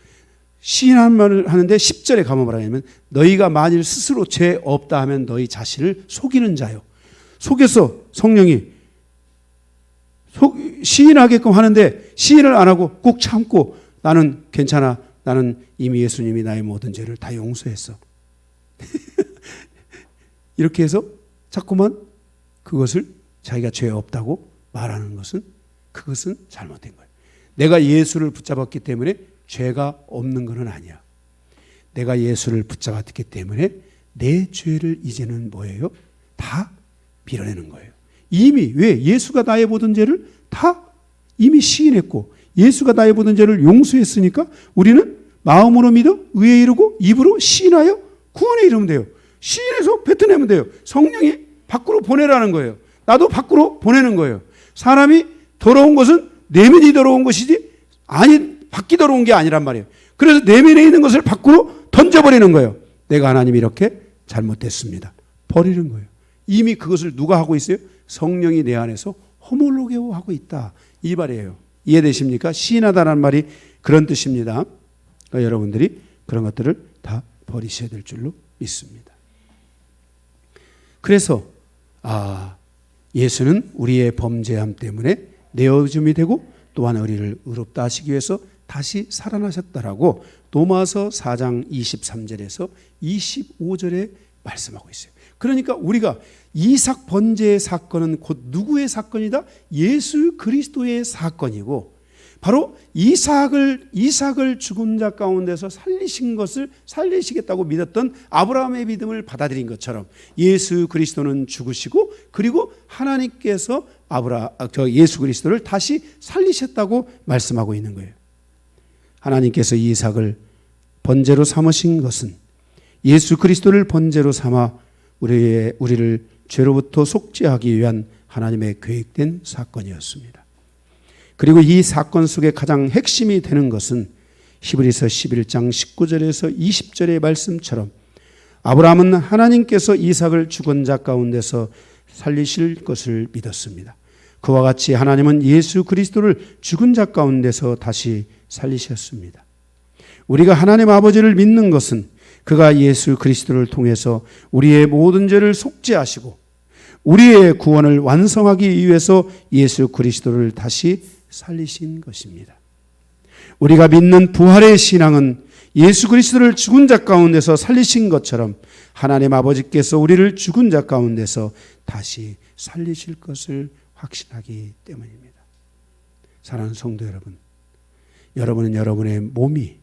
[SPEAKER 1] 시인하는 말을 하는데 10절에 가면 뭐라 하냐면 너희가 만일 스스로 죄 없다 하면 너희 자신을 속이는 자요. 속여서 성령이 시인하게끔 하는데 시인을 안 하고 꾹 참고 나는 괜찮아. 나는 이미 예수님이 나의 모든 죄를 다 용서했어. 이렇게 해서 자꾸만 그것을 자기가 죄 없다고 말하는 것은 그것은 잘못된 거예요. 내가 예수를 붙잡았기 때문에 죄가 없는 것은 아니야. 내가 예수를 붙잡았기 때문에 내 죄를 이제는 뭐예요? 다 밀어내는 거예요. 이미 왜? 예수가 나의 모든 죄를 다 이미 시인했고 예수가 나의 모든 죄를 용서했으니까 우리는 마음으로 믿어 의에 이르고 입으로 시인하여 구원에 이르면 돼요. 시인해서 뱉어내면 돼요. 성령이 밖으로 보내라는 거예요. 나도 밖으로 보내는 거예요. 사람이 더러운 것은 내면이 더러운 것이지 밖이 더러운 게 아니란 말이에요. 그래서 내면에 있는 것을 밖으로 던져버리는 거예요. 내가 하나님 이렇게 잘못됐습니다. 버리는 거예요. 이미 그것을 누가 하고 있어요? 성령이 내 안에서 호몰로게오 하고 있다. 이 말이에요. 이해되십니까? 시인하다는 말이 그런 뜻입니다. 그러니까 여러분들이 그런 것들을 다 버리셔야 될 줄로 믿습니다. 그래서 예수는 우리의 범죄함 때문에 내어줌이 되고 또한 우리를 의롭다 하시기 위해서 다시 살아나셨다라고 로마서 4장 23절에서 25절에 말씀하고 있어요. 그러니까 우리가 이삭 번제의 사건은 곧 누구의 사건이다? 예수 그리스도의 사건이고 바로 이삭을 죽은 자 가운데서 살리신 것을 살리시겠다고 믿었던 아브라함의 믿음을 받아들인 것처럼 예수 그리스도는 죽으시고 그리고 하나님께서 예수 그리스도를 다시 살리셨다고 말씀하고 있는 거예요. 하나님께서 이삭을 번제로 삼으신 것은 예수 그리스도를 번제로 삼아 우리를 죄로부터 속죄하기 위한 하나님의 계획된 사건이었습니다. 그리고 이 사건 속에 가장 핵심이 되는 것은 히브리서 11장 19절에서 20절의 말씀처럼 아브라함은 하나님께서 이삭을 죽은 자 가운데서 살리실 것을 믿었습니다. 그와 같이 하나님은 예수 그리스도를 죽은 자 가운데서 다시 살리셨습니다. 우리가 하나님 아버지를 믿는 것은 그가 예수 그리스도를 통해서 우리의 모든 죄를 속죄하시고 우리의 구원을 완성하기 위해서 예수 그리스도를 다시 살리신 것입니다. 우리가 믿는 부활의 신앙은 예수 그리스도를 죽은 자 가운데서 살리신 것처럼 하나님 아버지께서 우리를 죽은 자 가운데서 다시 살리실 것을 확신하기 때문입니다. 사랑하는 성도 여러분, 여러분은 여러분의 몸이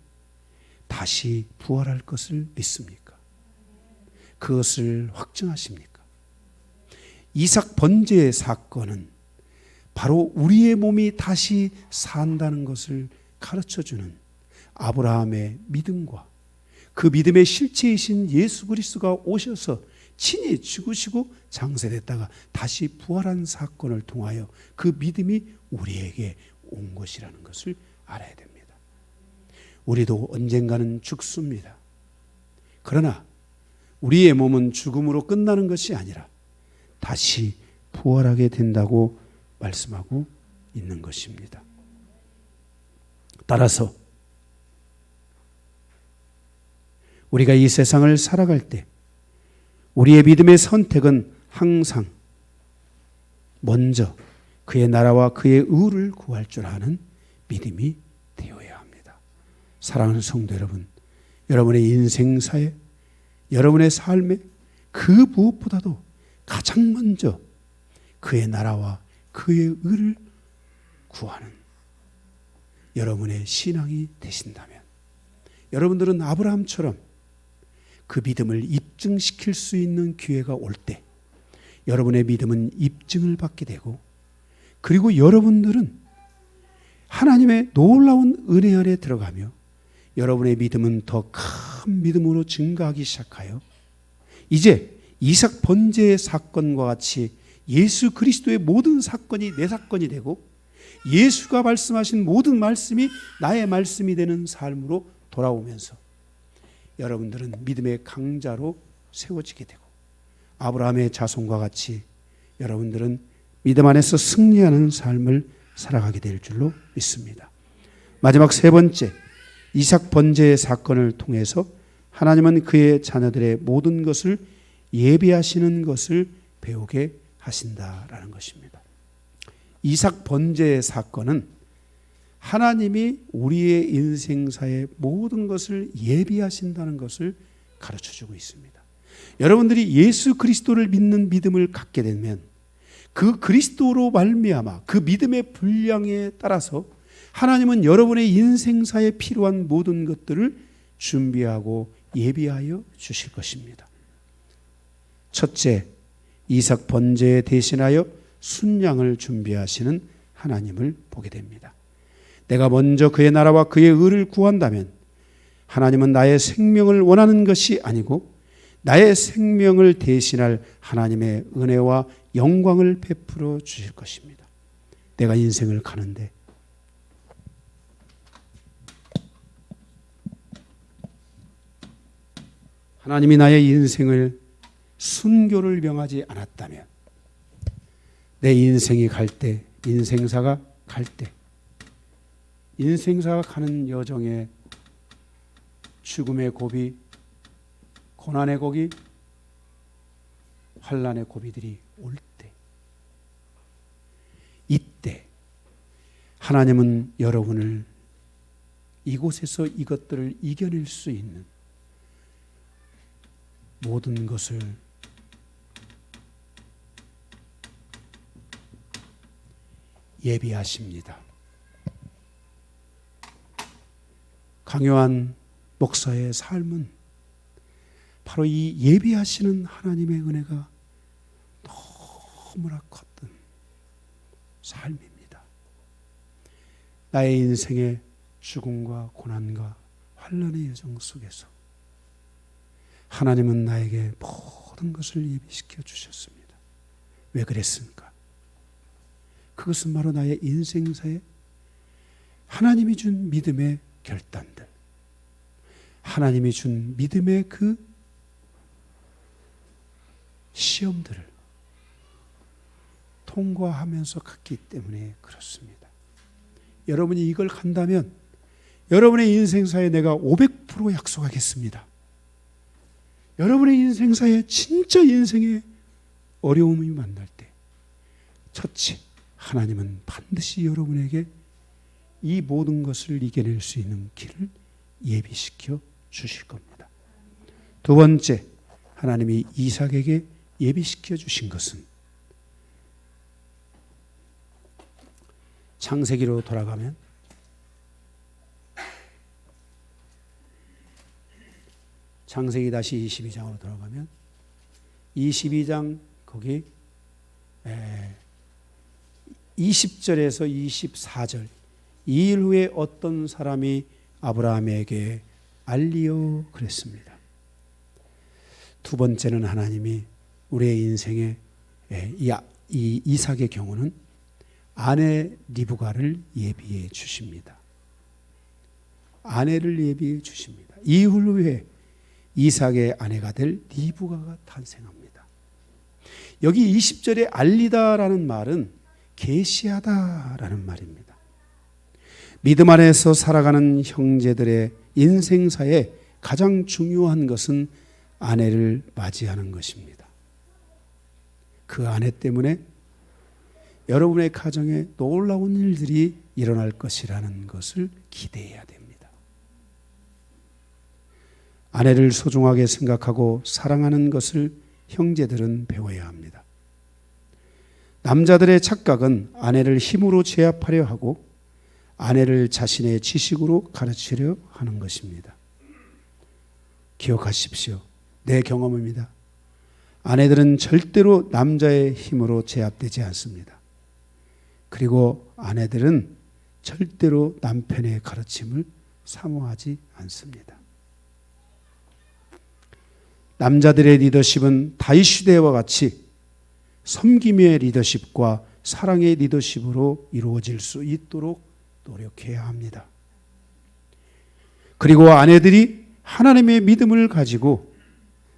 [SPEAKER 1] 다시 부활할 것을 믿습니까? 그것을 확증하십니까? 이삭 번제의 사건은 바로 우리의 몸이 다시 산다는 것을 가르쳐주는 아브라함의 믿음과 그 믿음의 실체이신 예수 그리스도가 오셔서 친히 죽으시고 장세됐다가 다시 부활한 사건을 통하여 그 믿음이 우리에게 온 것이라는 것을 알아야 됩니다. 우리도 언젠가는 죽습니다. 그러나 우리의 몸은 죽음으로 끝나는 것이 아니라 다시 부활하게 된다고 말씀하고 있는 것입니다. 따라서 우리가 이 세상을 살아갈 때 우리의 믿음의 선택은 항상 먼저 그의 나라와 그의 의를 구할 줄 아는 믿음이 되어야 합니다. 사랑하는 성도 여러분, 여러분의 인생사에, 여러분의 삶에 그 무엇보다도 가장 먼저 그의 나라와 그의 의를 구하는 여러분의 신앙이 되신다면 여러분들은 아브라함처럼 그 믿음을 입증시킬 수 있는 기회가 올 때 여러분의 믿음은 입증을 받게 되고 그리고 여러분들은 하나님의 놀라운 은혜 아래 들어가며 여러분의 믿음은 더 큰 믿음으로 증가하기 시작하여 이제 이삭 번제의 사건과 같이 예수 그리스도의 모든 사건이 내 사건이 되고 예수가 말씀하신 모든 말씀이 나의 말씀이 되는 삶으로 돌아오면서 여러분들은 믿음의 강자로 세워지게 되고 아브라함의 자손과 같이 여러분들은 믿음 안에서 승리하는 삶을 살아가게 될 줄로 믿습니다. 마지막 세 번째, 이삭 번제의 사건을 통해서 하나님은 그의 자녀들의 모든 것을 예비하시는 것을 배우게 하신다라는 것입니다. 이삭 번제의 사건은 하나님이 우리의 인생사의 모든 것을 예비하신다는 것을 가르쳐주고 있습니다. 여러분들이 예수 그리스도를 믿는 믿음을 갖게 되면 그 그리스도로 말미암아 그 믿음의 분량에 따라서 하나님은 여러분의 인생사에 필요한 모든 것들을 준비하고 예비하여 주실 것입니다. 첫째, 이삭 번제에 대신하여 순양을 준비하시는 하나님을 보게 됩니다. 내가 먼저 그의 나라와 그의 의를 구한다면 하나님은 나의 생명을 원하는 것이 아니고 나의 생명을 대신할 하나님의 은혜와 영광을 베풀어 주실 것입니다. 내가 인생을 가는데 하나님이 나의 인생을 순교를 명하지 않았다면 내 인생이 갈 때, 인생사가 갈 때, 인생사가 가는 여정에 죽음의 고비, 고난의 고비, 환난의 고비들이 올 때, 이때 하나님은 여러분을 이곳에서 이것들을 이겨낼 수 있는 모든 것을 예비하십니다. 강요한 목사의 삶은 바로 이 예비하시는 하나님의 은혜가 너무나 컸던 삶입니다. 나의 인생의 죽음과 고난과 환난의 여정 속에서 하나님은 나에게 모든 것을 예비시켜 주셨습니다. 왜 그랬습니까? 그것은 바로 나의 인생사에 하나님이 준 믿음의 결단들, 하나님이 준 믿음의 그 시험들을 통과하면서 갔기 때문에 그렇습니다. 여러분이 이걸 간다면 여러분의 인생사에 내가 500% 약속하겠습니다. 여러분의 인생사에 진짜 인생의 어려움이 만날 때 첫째, 하나님은 반드시 여러분에게 이 모든 것을 이겨낼 수 있는 길을 예비시켜 주실 겁니다. 두 번째, 하나님이 이삭에게 예비시켜 주신 것은 창세기로 돌아가면 창세기 다시 22장으로 돌아가면 22장 거기 20절에서 24절 이 일 후에 어떤 사람이 아브라함에게 알리오 그랬습니다. 두 번째는 하나님이 우리의 인생에 이 이삭의 경우는 아내 리브가를 예비해 주십니다. 아내를 예비해 주십니다. 이 일 후에 이삭의 아내가 될 리브가가 탄생합니다. 여기 20절에 알리다라는 말은 계시하다라는 말입니다. 믿음 안에서 살아가는 형제들의 인생사에 가장 중요한 것은 아내를 맞이하는 것입니다. 그 아내 때문에 여러분의 가정에 놀라운 일들이 일어날 것이라는 것을 기대해야 됩니다. 아내를 소중하게 생각하고 사랑하는 것을 형제들은 배워야 합니다. 남자들의 착각은 아내를 힘으로 제압하려 하고 아내를 자신의 지식으로 가르치려 하는 것입니다. 기억하십시오. 내 경험입니다. 아내들은 절대로 남자의 힘으로 제압되지 않습니다. 그리고 아내들은 절대로 남편의 가르침을 사모하지 않습니다. 남자들의 리더십은 다윗 시대와 같이 섬김의 리더십과 사랑의 리더십으로 이루어질 수 있도록 노력해야 합니다. 그리고 아내들이 하나님의 믿음을 가지고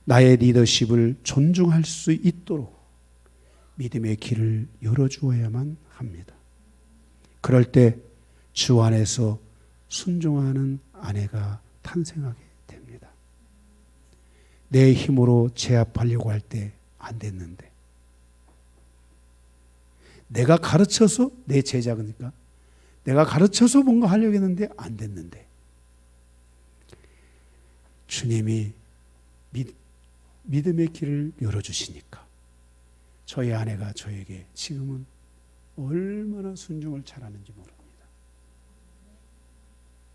[SPEAKER 1] 나의 리더십을 존중할 수 있도록 믿음의 길을 열어주어야만 합니다. 그럴 때 주 안에서 순종하는 아내가 탄생하게 됩니다. 내 힘으로 제압하려고 할 때 안 됐는데 내가 가르쳐서 내 제자니까 내가 가르쳐서 뭔가 하려고 했는데 안 됐는데 주님이 믿음의 길을 열어주시니까 저희 아내가 저에게 지금은 얼마나 순종을 잘하는지 모릅니다.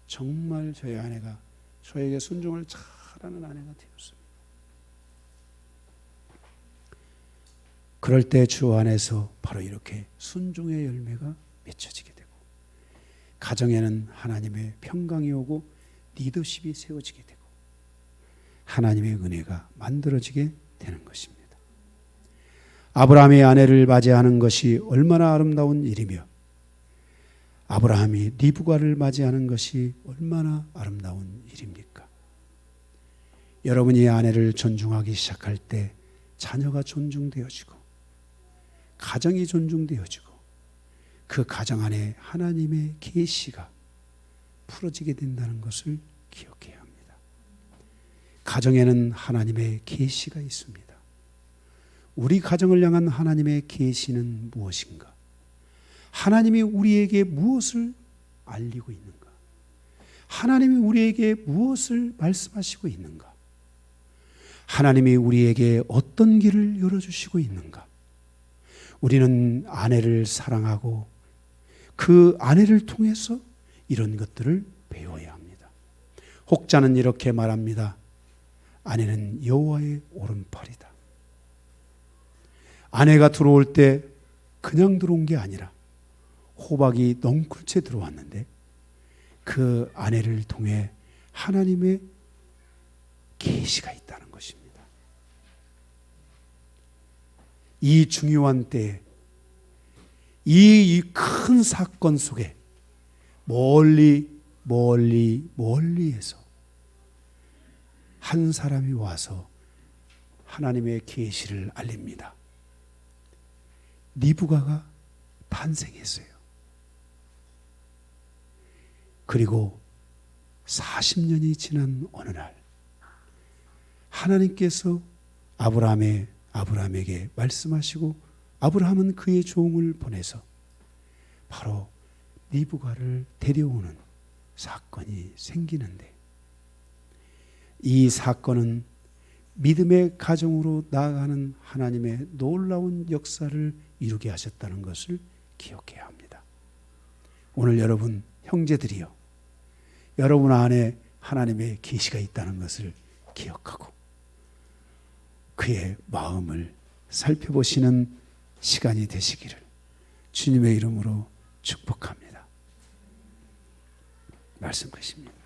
[SPEAKER 1] 정말 저희 아내가 저에게 순종을 잘하는 아내가 되었습니다. 그럴 때 주 안에서 바로 이렇게 순종의 열매가 맺혀지게 되고 가정에는 하나님의 평강이 오고 리더십이 세워지게 되고 하나님의 은혜가 만들어지게 되는 것입니다. 아브라함의 아내를 맞이하는 것이 얼마나 아름다운 일이며 아브라함이 리브가를 맞이하는 것이 얼마나 아름다운 일입니까? 여러분이 아내를 존중하기 시작할 때 자녀가 존중되어지고 가정이 존중되어지고 그 가정 안에 하나님의 계시가 풀어지게 된다는 것을 기억해야 합니다. 가정에는 하나님의 계시가 있습니다. 우리 가정을 향한 하나님의 계시는 무엇인가? 하나님이 우리에게 무엇을 알리고 있는가? 하나님이 우리에게 무엇을 말씀하시고 있는가? 하나님이 우리에게 어떤 길을 열어주시고 있는가? 우리는 아내를 사랑하고 그 아내를 통해서 이런 것들을 배워야 합니다. 혹자는 이렇게 말합니다. 아내는 여호와의 오른팔이다. 아내가 들어올 때 그냥 들어온 게 아니라 호박이 넝쿨째 들어왔는데 그 아내를 통해 하나님의 계시가 있다는 것입니다. 이 중요한 때에 이 큰 사건 속에 멀리에서 한 사람이 와서 하나님의 계시를 알립니다. 리브가가 탄생했어요. 그리고 40년이 지난 어느 날 하나님께서 아브라함에게 말씀하시고 아브라함은 그의 종을 보내서 바로 리브가를 데려오는 사건이 생기는데, 이 사건은 믿음의 가정으로 나아가는 하나님의 놀라운 역사를 이루게 하셨다는 것을 기억해야 합니다. 오늘 여러분 형제들이요, 여러분 안에 하나님의 계시가 있다는 것을 기억하고 그의 마음을 살펴보시는 시간이 되시기를 주님의 이름으로 축복합니다. 말씀 끝입니다.